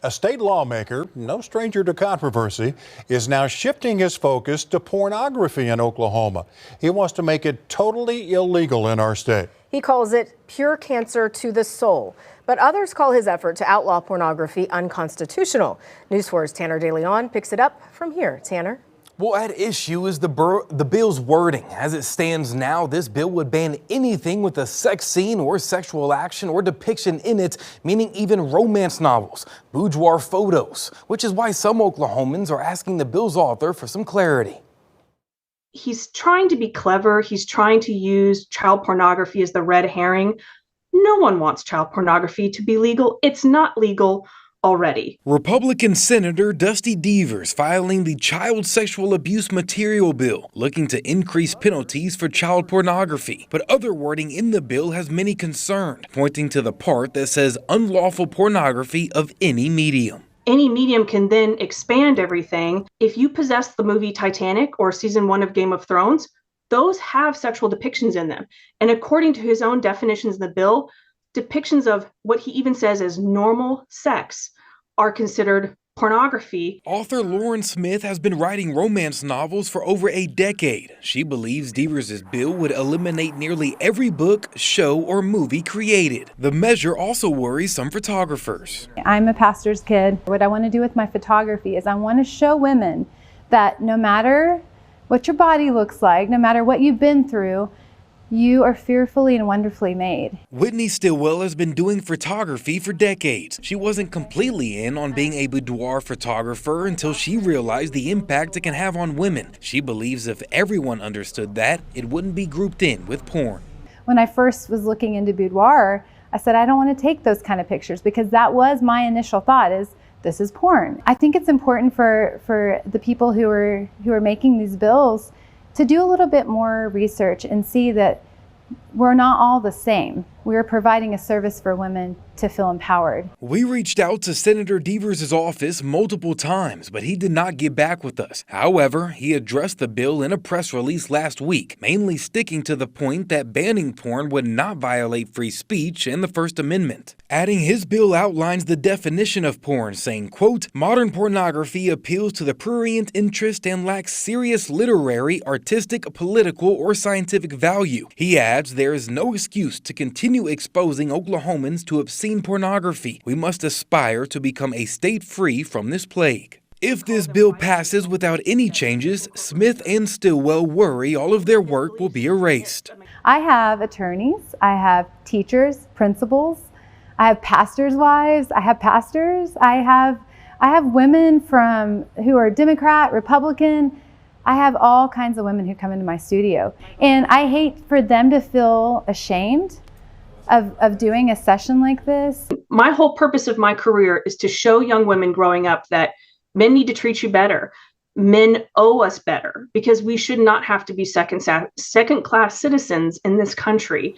A state lawmaker, no stranger to controversy, is now shifting his focus to pornography in Oklahoma. He wants to make it totally illegal in our state. He calls it pure cancer to the soul. But others call his effort to outlaw pornography unconstitutional. News 4's Tanner DeLeon picks it up from here. Tanner? Well, at issue is the bill's wording. As it stands now, this bill would ban anything with a sex scene or sexual action or depiction in it, meaning even romance novels, boudoir photos, which is why some Oklahomans are asking the bill's author for some clarity. He's trying to be clever. He's trying to use child pornography as the red herring. No one wants child pornography to be legal. It's not legal already. Republican Senator Dusty Deevers filing the child sexual abuse material bill, looking to increase penalties for child pornography. But other wording in the bill has many concerned, pointing to the part that says unlawful pornography of any medium. Any medium can then expand everything. If you possess the movie Titanic or season 1 of Game of Thrones, those have sexual depictions in them. And according to his own definitions in the bill, depictions of what he even says as normal sex are considered pornography. Author Lauren Smith has been writing romance novels for over a decade. She believes Deevers' bill would eliminate nearly every book, show, or movie created. The measure also worries some photographers. I'm a pastor's kid. What I want to do with my photography is I want to show women that no matter what your body looks like, no matter what you've been through, you are fearfully and wonderfully made. Whitney Stillwell has been doing photography for decades. She wasn't completely in on being a boudoir photographer until she realized the impact it can have on women. She believes if everyone understood that, it wouldn't be grouped in with porn. When I first was looking into boudoir, I said, I don't want to take those kind of pictures, because that was my initial thought, is this is porn. I think it's important for the people who are making these bills to do a little bit more research and see that we're not all the same. We're providing a service for women to feel empowered. We reached out to Senator Deevers' office multiple times, but he did not get back with us. However, he addressed the bill in a press release last week, mainly sticking to the point that banning porn would not violate free speech and the First Amendment. Adding his bill outlines the definition of porn, saying, quote, modern pornography appeals to the prurient interest and lacks serious literary, artistic, political, or scientific value. He adds there is no excuse to continue exposing Oklahomans to obscene pornography. We must aspire to become a state free from this plague. If this bill passes without any changes, Smith and Stillwell worry all of their work will be erased. I have attorneys, I have teachers, principals, I have pastors' wives, I have pastors, I have women who are Democrat, Republican. I have all kinds of women who come into my studio. And I hate for them to feel ashamed of doing a session like this. My whole purpose of my career is to show young women growing up that men need to treat you better. Men owe us better, because we should not have to be second-class citizens in this country.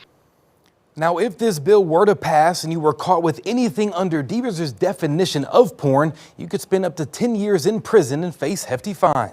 Now, if this bill were to pass and you were caught with anything under Deevers' definition of porn, you could spend up to 10 years in prison and face hefty fines.